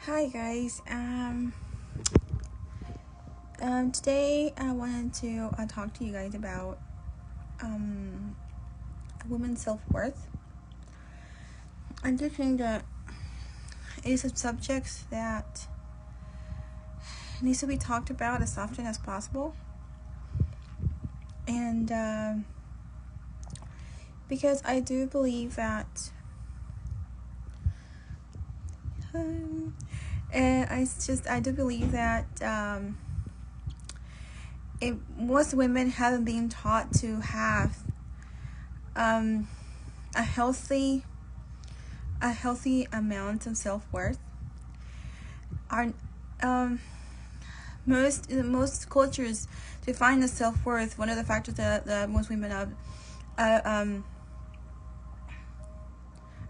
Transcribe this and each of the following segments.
Hi guys. Today I wanted to talk to you guys about women's self-worth. I do think that it is a subject that needs to be talked about as often as possible, and because I do believe that I do believe that most women haven't been taught to have a healthy amount of self-worth. Most cultures define the self-worth. One of the factors that most women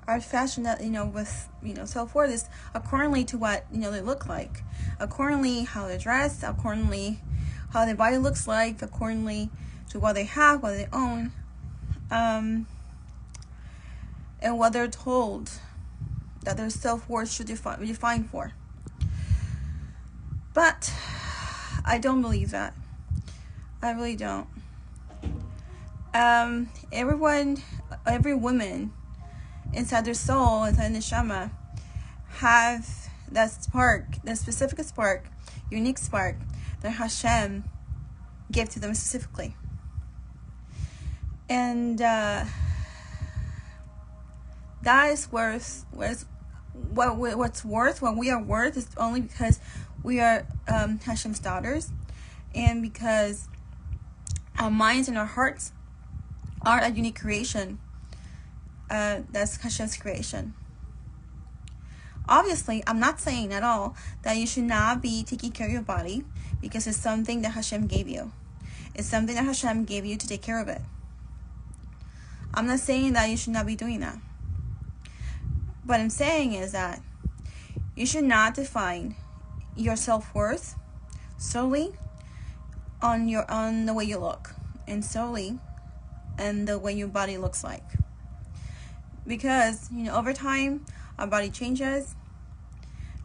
are fashioned with self-worth is accordingly to what they look like, accordingly how they dress, accordingly how their body looks like, accordingly to what they have, what they own, and what they're told that their self-worth should be defined for. But I don't believe that. I really don't. Every woman inside their soul, inside the neshama, have that spark, that specific spark, unique spark that Hashem gave to them specifically. And that is what's worth, what we are worth, is only because we are Hashem's daughters, and because our minds and our hearts are a unique creation. That's Hashem's creation. Obviously, I'm not saying at all that you should not be taking care of your body, because it's something that Hashem gave you. It's something that Hashem gave you to take care of it. I'm not saying that you should not be doing that. What I'm saying is that you should not define your self-worth solely on the way you look, and solely on the way your body looks like. Because over time our body changes,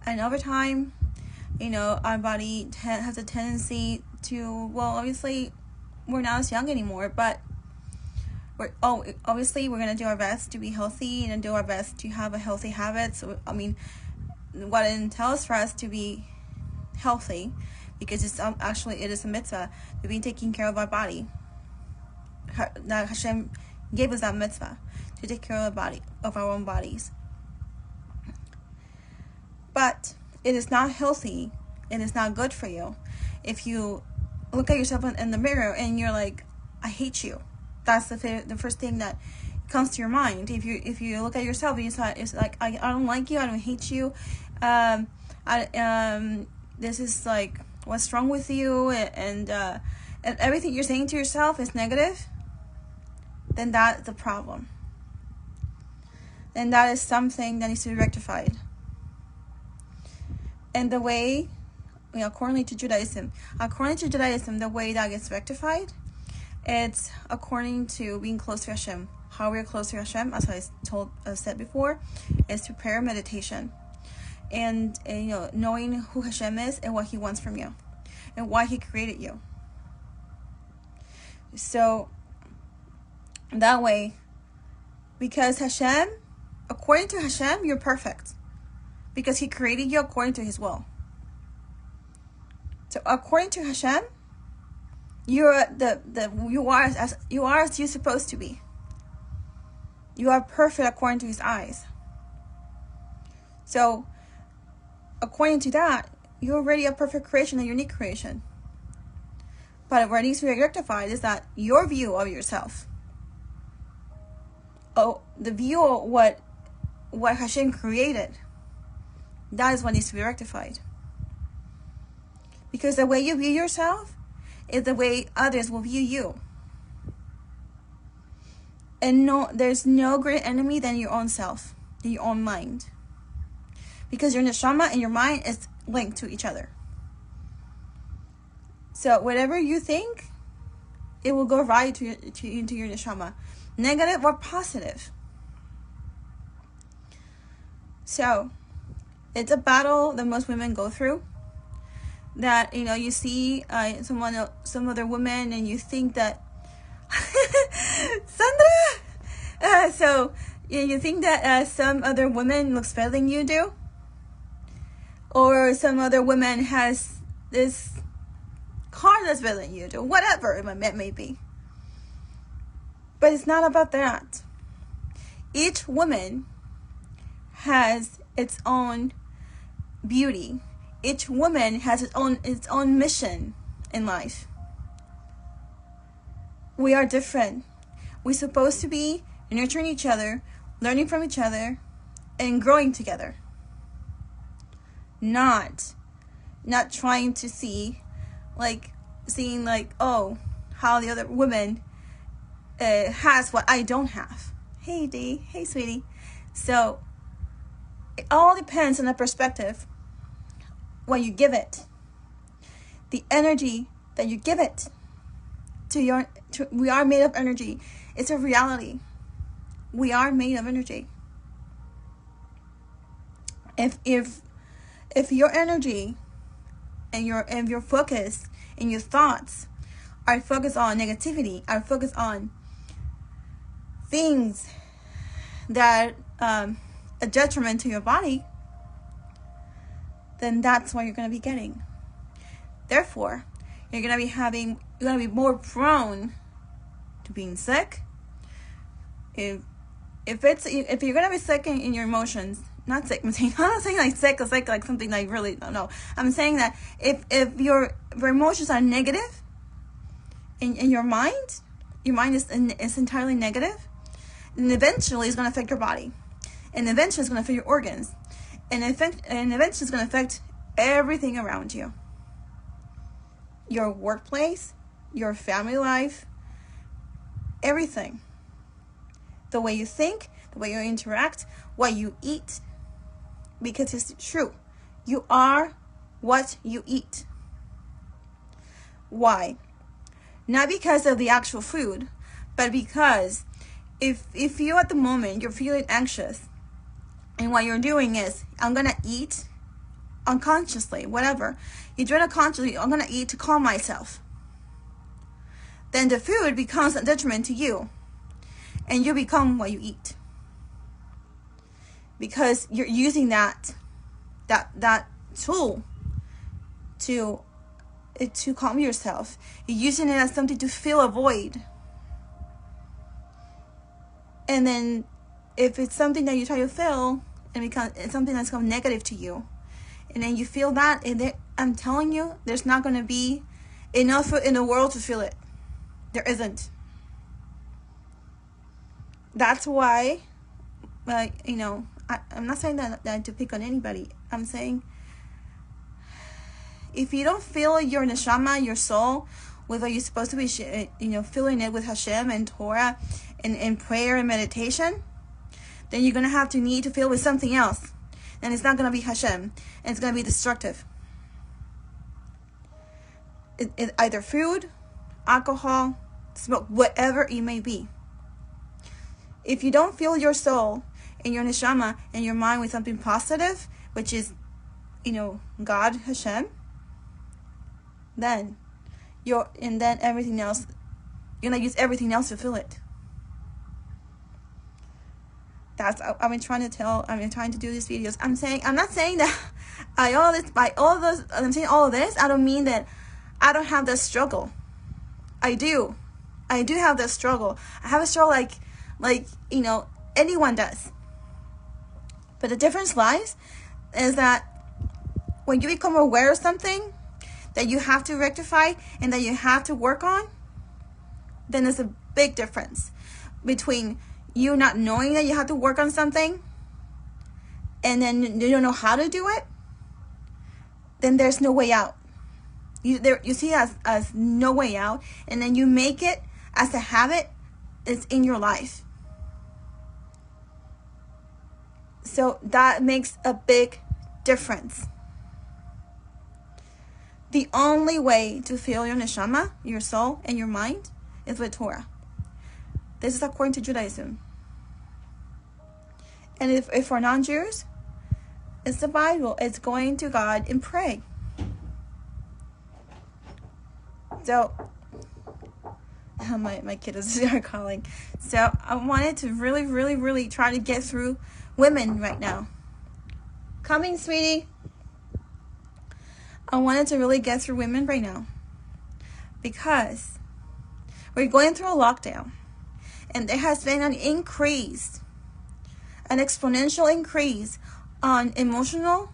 and over time our body has a tendency to, obviously we're not as young anymore, but we're going to do our best to be healthy and do our best to have a healthy habit. So what it entails for us to be healthy, because it is a mitzvah to be taking care of our body. That Hashem gave us that mitzvah to take care of our own bodies. But it is not healthy, it is not good for you if you look at yourself in the mirror and you're like, I hate you. That's the first thing that comes to your mind. If you look at yourself and it's like, I don't like you, I don't hate you, this is like, what's wrong with you, and everything you're saying to yourself is negative, then that's the problem. And that is something that needs to be rectified. And the way, according to Judaism, the way that gets rectified, it's according to being close to Hashem. How we are close to Hashem, as I said before, is through prayer, meditation, and knowing who Hashem is and what He wants from you, and why He created you. So that way, because Hashem, according to Hashem, you're perfect, because He created you according to His will. So according to Hashem, you are as you're supposed to be. You are perfect according to His eyes. So according to that, you're already a perfect creation, a unique creation. But what needs to be rectified is that your view of yourself, the view of what Hashem created, that is what needs to be rectified. Because the way you view yourself is the way others will view you. And there's no greater enemy than your own self, than your own mind. Because your neshama and your mind is linked to each other. So whatever you think, it will go right into your neshama, negative or positive. So It's a battle that most women go through. That, you see some other woman and you think that Sandra. So you think that some other woman looks better than you do, or some other woman has this car that's better than you do, whatever it may be. But it's not about that. Each woman has its own beauty. Each woman has its own mission in life. We are different. We're supposed to be nurturing each other, learning from each other, and growing together. Not trying to seeing oh, how the other woman has what I don't have. Hey D, hey sweetie. So it all depends on the perspective, what you give it, the energy that you give it. We are made of energy. It's a reality. We are made of energy. If your energy and your focus and your thoughts are focused on negativity, are focused on things that a detriment to your body, then that's what you're going to be getting. Therefore, you're going to be more prone to being sick. If you're going to be sick in your emotions, not sick, I'm not saying like sick like something like really, no. I'm saying that if your emotions are negative in your mind is entirely negative, then eventually it's going to affect your body. And eventually it's going to affect your organs. And eventually it's going to affect everything around you. Your workplace, your family life, everything. The way you think, the way you interact, what you eat. Because it's true. You are what you eat. Why? Not because of the actual food, but because if you at the moment you're feeling anxious, and what you're doing is, I'm going to eat unconsciously, whatever. You're doing it consciously, I'm going to eat to calm myself. Then the food becomes a detriment to you. And you become what you eat. Because you're using that tool to calm yourself. You're using it as something to fill a void. And then if it's something that you try to fill, and it's something that's become negative to you, and then you feel that, and I'm telling you, there's not going to be enough in the world to fill it. There isn't. That's why, I'm not saying that to pick on anybody. I'm saying, if you don't fill your neshama, your soul, with what you're supposed to be, filling it with Hashem and Torah and prayer and meditation, then you're going to need to fill with something else. And it's not going to be Hashem. And it's going to be destructive. It either food, alcohol, smoke, whatever it may be. If you don't fill your soul and your neshama and your mind with something positive, which is, God, Hashem, then everything else, you're going to use everything else to fill it. I've been trying to do these videos. I'm not saying that I'm saying all of this, I don't mean that I don't have this struggle. I do have this struggle. I have a struggle like anyone does. But the difference lies is that when you become aware of something that you have to rectify and that you have to work on, then there's a big difference between you not knowing that you have to work on something and then you don't know how to do it. Then there's no way out. You see it as no way out, and then you make it as a habit. It's in your life. So that makes a big difference. The only way to fill your neshama, your soul, and your mind is with Torah. This is according to Judaism. And if for non-Jews, It's the Bible. It's going to God and pray. So, my kiddos are calling. So, I wanted to really, really, really try to get through women right now. Coming, sweetie. I wanted to really get through women right now. Because we're going through a lockdown. And there has been an increase, an exponential increase on emotional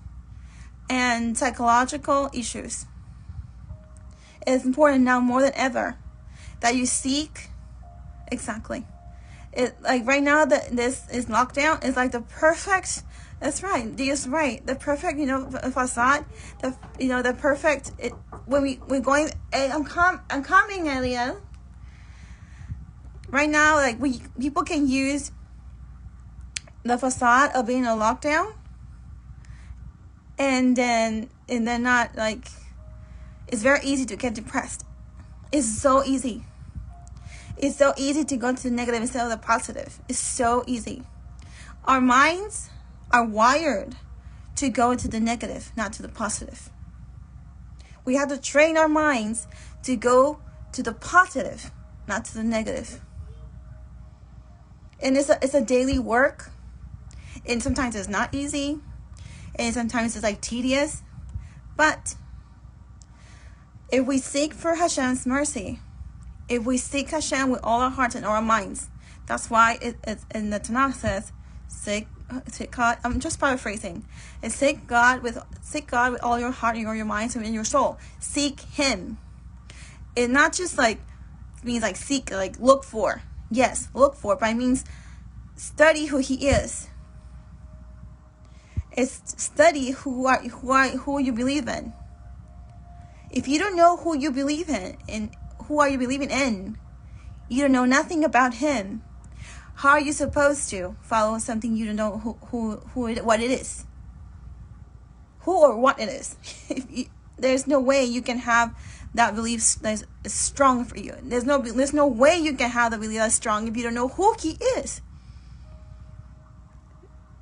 and psychological issues. It's important now more than ever that you seek, exactly. It like right now that this is lockdown is like the perfect. That's right. That's right. The perfect, facade. The perfect. We're going. Hey, I'm coming, Elia. Right now, like people can use the facade of being a lockdown, and then not like. It's very easy to get depressed. It's so easy. It's so easy to go to the negative instead of the positive. It's so easy. Our minds are wired to go to the negative, not to the positive. We have to train our minds to go to the positive, not to the negative. And it's a daily work. And sometimes it's not easy. And sometimes it's like tedious. But if we seek for Hashem's mercy, if we seek Hashem with all our hearts and all our minds, that's why it's in the Tanakh says, seek God. I'm just paraphrasing. It's seek God with all your heart and all your minds and in your soul. Seek Him. It not just like means like seek, like look for. Yes, look for, but it means study who He is. It's study who you believe in. If you don't know who you believe in and who are you believing in, you don't know nothing about Him. How are you supposed to follow something you don't know what it is? Who or what it is? There's no way you can have that belief that is strong for you. There's no way you can have the belief that's strong if you don't know who He is.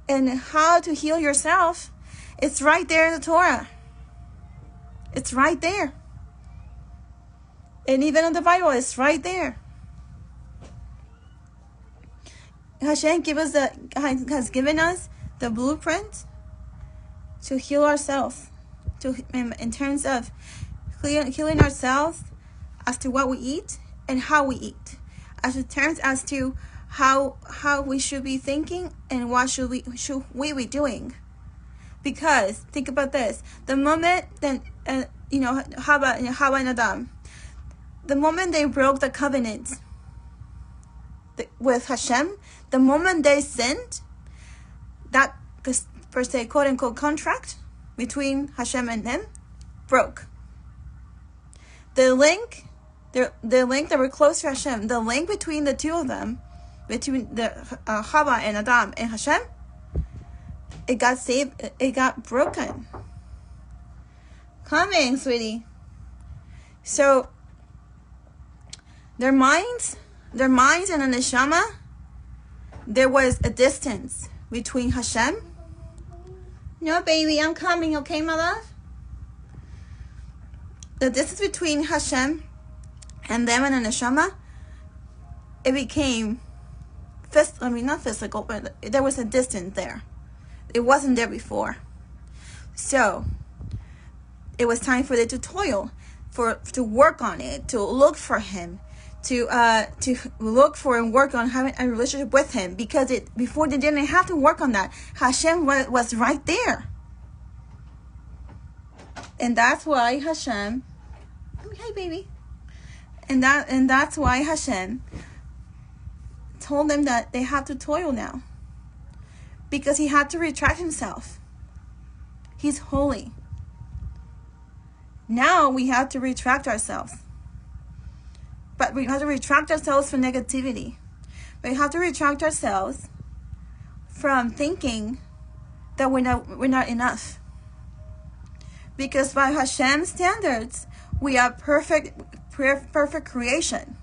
And how to heal yourself, it's right there in the Torah. It's right there. And even in the Bible, it's right there. Hashem has given us the blueprint to heal ourselves, in terms of healing ourselves as to what we eat and how we eat, as to how we should be thinking and what should we be doing. Because think about this: the moment Hava and Adam, the moment they broke the covenant with Hashem, the moment they sinned, that per se quote unquote contract between Hashem and them broke. The link that were close to Hashem, the link between the two of them, between the Hava and Adam and Hashem, it got broken. Coming, sweetie. So their minds and the neshama, there was a distance between Hashem. No, baby, I'm coming, okay, my love? The distance between Hashem and them and the neshama, it became not physical, but there was a distance there. It wasn't there before. So it was time for them to toil, to work on it, to look for Him, to look for and work on having a relationship with Him, because before they didn't have to work on that. Hashem was right there, and that's why Hashem. Hey, baby, and that's why Hashem told them that they have to toil now, because He had to retract Himself. He's holy. Now we have to retract ourselves. But we have to retract ourselves from negativity. We have to retract ourselves from thinking that we're not enough. Because by Hashem's standards, we are perfect creation.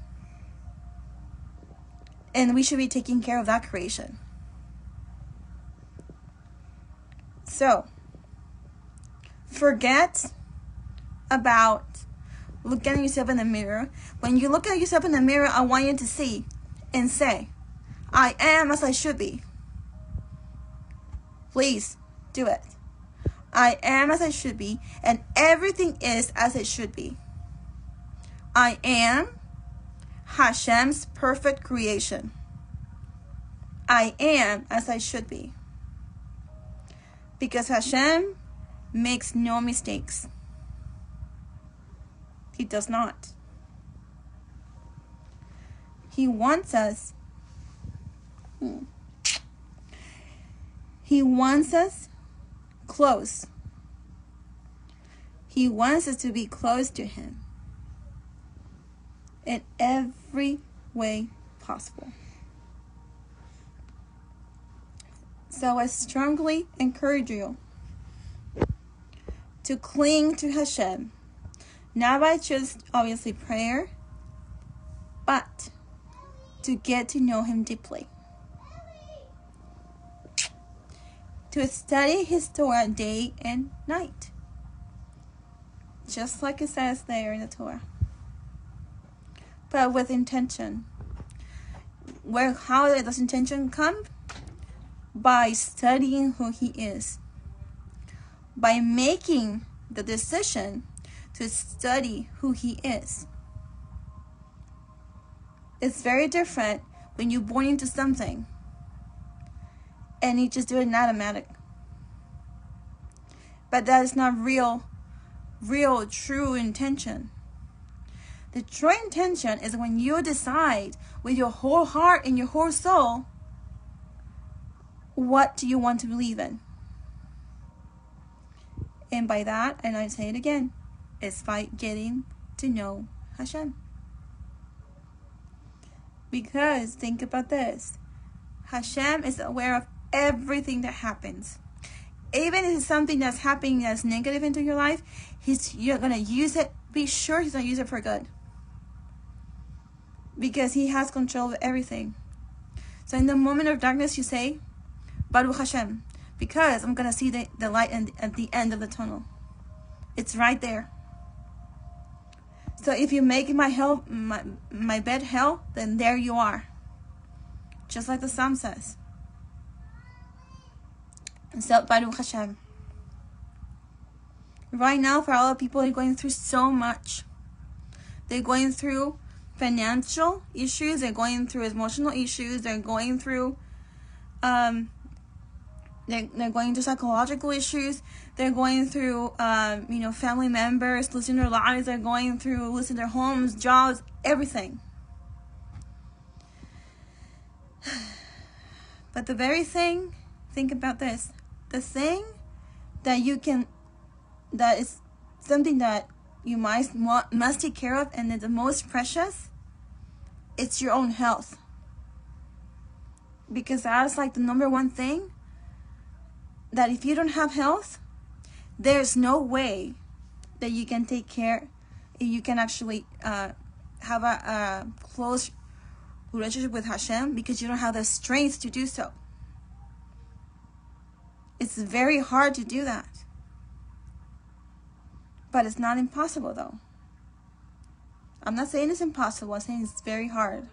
And we should be taking care of that creation. So, forget about looking at yourself in the mirror. When you look at yourself in the mirror, I want you to see and say, I am as I should be. Please do it. I am as I should be, and everything is as it should be. I am Hashem's perfect creation. I am as I should be. Because Hashem makes no mistakes. He does not. He wants us. He wants us close. He wants us to be close to Him in every way possible. So I strongly encourage you to cling to Hashem, not by just obviously prayer, but to get to know Him deeply. To study His Torah day and night. Just like it says there in the Torah. But with intention. How does intention come? By studying who He is. By making the decision to study who He is. It's very different when you're born into something and you just do it in automatic. But that is not real, true intention. The true intention is when you decide with your whole heart and your whole soul, what do you want to believe in? And by that, and I say it again, it's by getting to know Hashem. Because think about this. Hashem is aware of everything that happens. Even if it's something that's happening that's negative into your life, you're going to use it. Be sure He's going to use it for good. Because He has control of everything. So in the moment of darkness, you say, Baruch Hashem. Because I'm going to see the light at the end of the tunnel. It's right there. So if you make my bed hell, then there you are. Just like the Psalm says. And so, Baruch Hashem. Right now, for all the people, they're going through so much. They're going through financial issues. They're going through emotional issues. They're going through, they're going through psychological issues. They're going through, family members losing their lives. They're going through losing their homes, jobs, everything. But the very thing, think about this. The thing that is something that you must take care of, and it's the most precious, it's your own health. Because that's like the number one thing, that if you don't have health, there's no way that you can take care, you can actually have a close relationship with Hashem, because you don't have the strength to do so. It's very hard to do that. But it's not impossible, though. I'm not saying it's impossible. I'm saying it's very hard.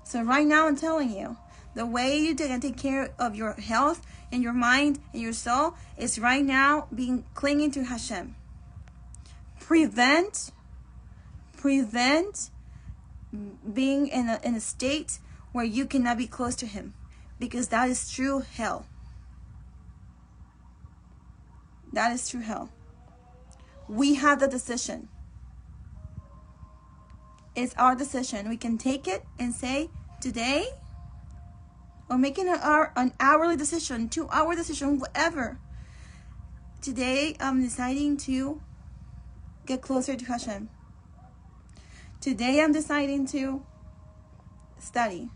So right now I'm telling you, the way you can take care of your health and your mind and your soul is right now clinging to Hashem. Prevent being in a state where you cannot be close to Him, because that is true hell. That is true hell. We have the decision. It's our decision. We can take it and say, today, or make it an hourly decision, 2-hour decision, whatever. Today, I'm deciding to get closer to Hashem. Today, I'm deciding to study.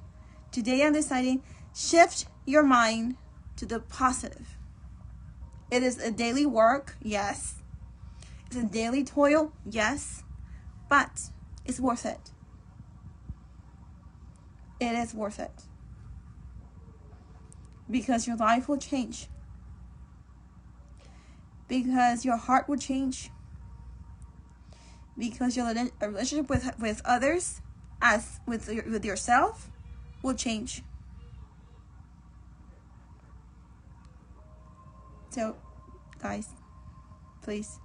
Today, I'm deciding, shift your mind to the positive. It is a daily work, yes. It's a daily toil, yes. But it's worth it. It is worth it. Because your life will change. because your heart will change, because your relationship with others, as with yourself, will change. So, guys, please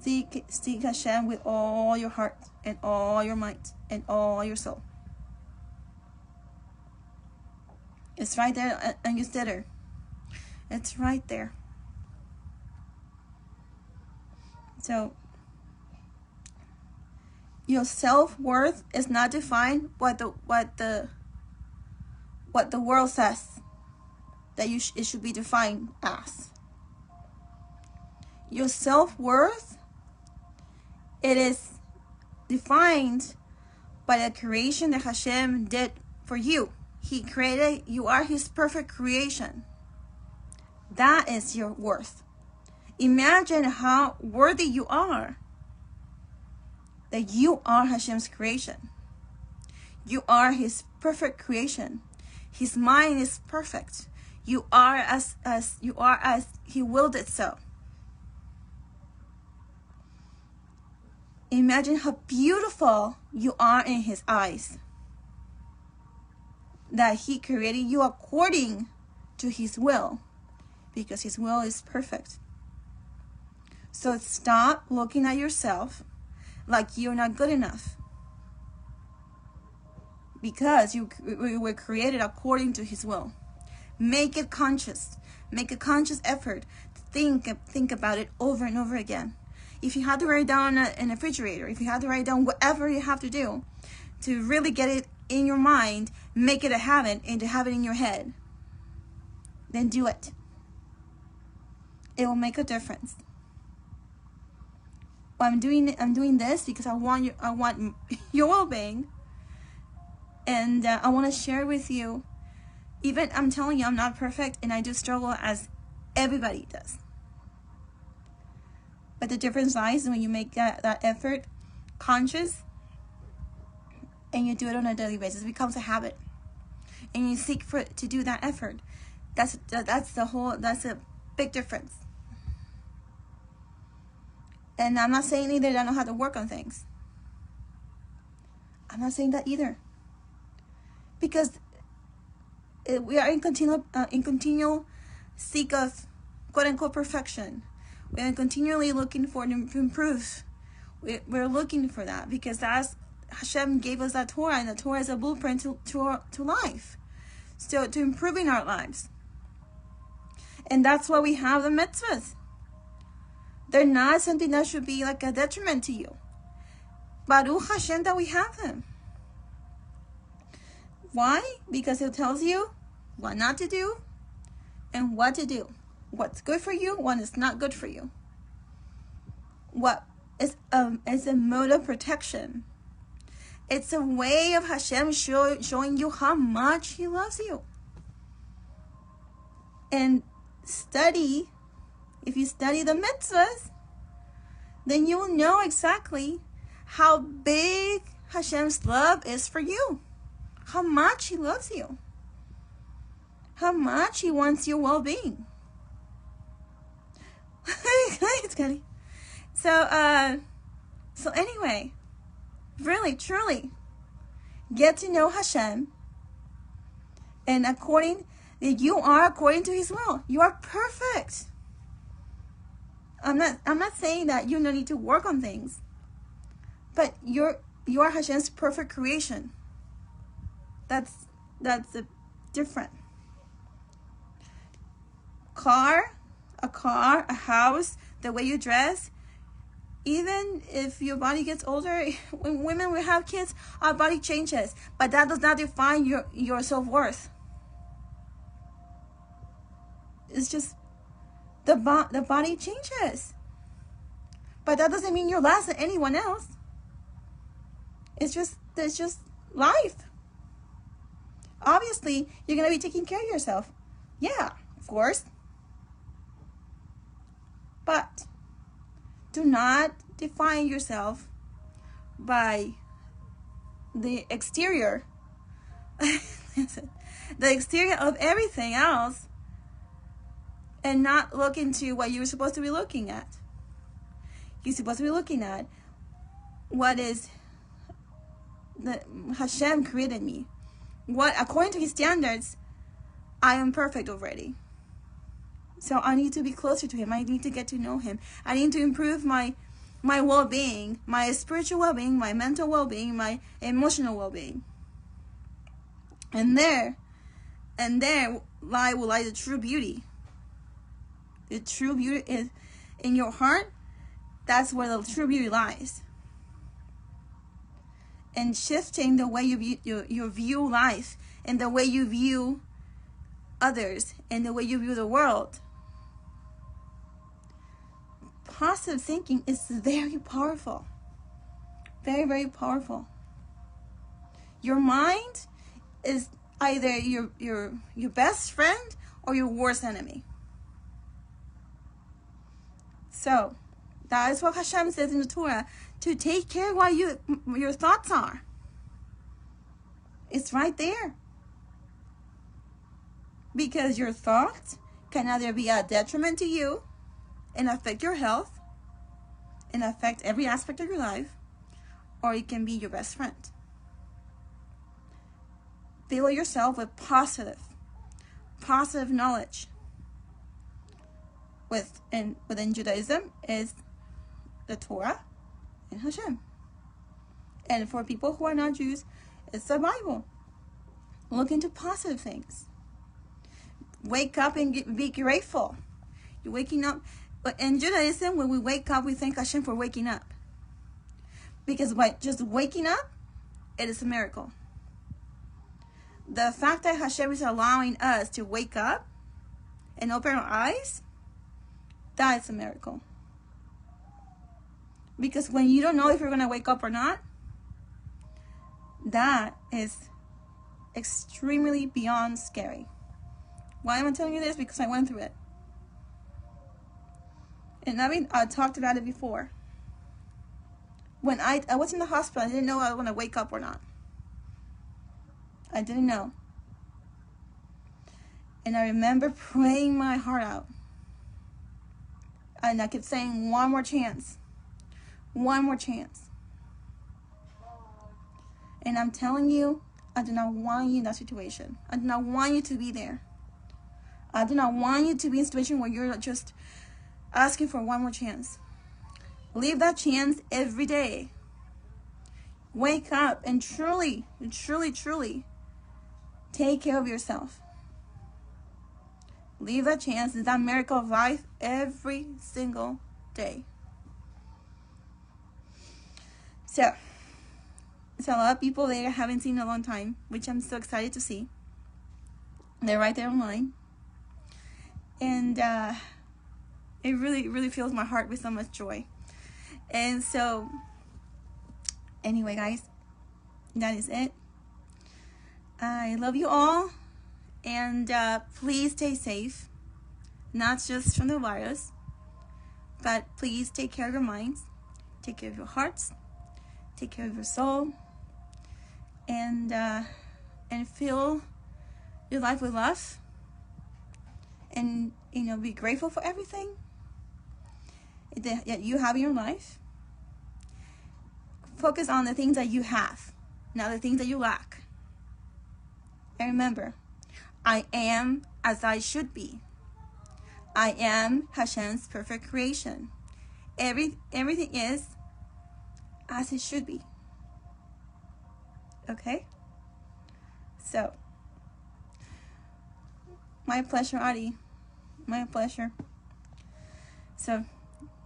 seek Hashem with all your heart and all your might and all your soul. It's right there on your stutter. It's right there. So, your self-worth is not defined what the world says that it should be defined as. Your self-worth, it is defined by the creation that Hashem did for you. He created, you are His perfect creation. That is your worth. Imagine how worthy you are. That you are Hashem's creation. You are His perfect creation. His mind is perfect. You are as He willed it so. Imagine how beautiful you are in His eyes. That He created you according to His will, because His will is perfect. So stop looking at yourself like you're not good enough, because you were created according to His will. Make it conscious. Make a conscious effort to think about it over and over again. If you have to write it down in a refrigerator, if you have to write down whatever you have to do to really get it in your mind, make it a habit and to have it in your head, then do it. It will make a difference. Well, I'm doing this because I want your well-being, and I want to share with you. Even I'm telling you, I'm not perfect, and I do struggle as everybody does. But the difference lies when you make that effort conscious, and you do it on a daily basis. It becomes a habit, and you seek to do that effort. That's a big difference. And I'm not saying either that I don't have to work on things. I'm not saying that either, because we are in continual seek of quote unquote perfection. We are continually looking for to improve. We're looking for that because that's Hashem gave us that Torah, and the Torah is a blueprint to life. So to improving our lives, and that's why we have the mitzvahs. They're not something that should be like a detriment to you. Baruch Hashem that we have them. Why? Because it tells you what not to do and what to do. What's good for you, what is not good for you. What is a mode of protection. It's a way of Hashem showing you how much He loves you. And if you study the mitzvahs, then you will know exactly how big Hashem's love is for you. How much He loves you. How much He wants your well-being. It's funny. So anyway, really, truly, get to know Hashem, and you are according to His will. You are perfect. I'm not saying that you don't need to work on things, but you are Hashem's perfect creation. That's different. A car, a house, the way you dress. Even if your body gets older, when women will have kids, our body changes, but that does not define your self-worth. It's just the body changes, but that doesn't mean you're less than anyone else. It's just life. Obviously, you're gonna be taking care of yourself. Yeah, of course. But do not define yourself by the exterior. The exterior of everything else and not look into what you're supposed to be looking at. You're supposed to be looking at what is the Hashem created me. What, according to his standards, I am perfect already. So I need to be closer to him. I need to get to know him. I need to improve my well-being, my spiritual well-being, my mental well-being, my emotional well-being. And there will lie the true beauty. The true beauty is in your heart. That's where the true beauty lies. And shifting the way you view life, and the way you view others, and the way you view the world. Positive thinking is very powerful. Very, very powerful. Your mind is either your best friend or your worst enemy. So that is what Hashem says in the Torah, to take care of what your thoughts are. It's right there. Because your thoughts can either be a detriment to you and affect your health and affect every aspect of your life, or it can be your best friend. Fill yourself with positive knowledge. Within Judaism is the Torah and Hashem. And for people who are not Jews, it's the Bible. Look into positive things. Wake up and be grateful. You're waking up. But in Judaism, when we wake up, we thank Hashem for waking up. Because by just waking up, it is a miracle. The fact that Hashem is allowing us to wake up and open our eyes, that is a miracle. Because when you don't know if you're going to wake up or not, that is extremely beyond scary. Why am I telling you this? Because I went through it. And I talked about it before. When I was in the hospital, I didn't know I was going to wake up or not. I didn't know. And I remember praying my heart out. And I kept saying, one more chance. One more chance. And I'm telling you, I do not want you in that situation. I do not want you to be there. I do not want you to be in a situation where you're just asking for one more chance. Leave that chance every day. Wake up and truly take care of yourself. Leave that chance, that miracle of life every single day. So, it's a lot of people there I haven't seen in a long time, which I'm so excited to see. They're right there online. And it really fills my heart with so much joy. And so, anyway, guys, that is it. I love you all. And please stay safe. Not just from the virus, but please take care of your minds. Take care of your hearts. Take care of your soul. And fill your life with love. And, be grateful for everything that you have in your life. Focus on the things that you have, not the things that you lack. And remember, I am as I should be. I am Hashem's perfect creation. Everything is as it should be. Okay? So, my pleasure, Adi. My pleasure. So,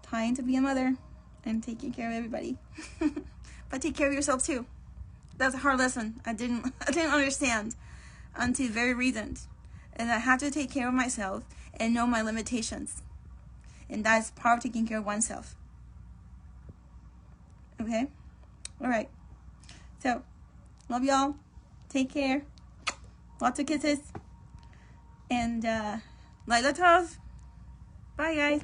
trying to be a mother and taking care of everybody. But take care of yourself too. That's a hard lesson. I didn't understand until very recent. And I have to take care of myself and know my limitations. And that is part of taking care of oneself. Okay? Alright. So, love y'all. Take care. Lots of kisses. And Laila Tov. Bye, guys.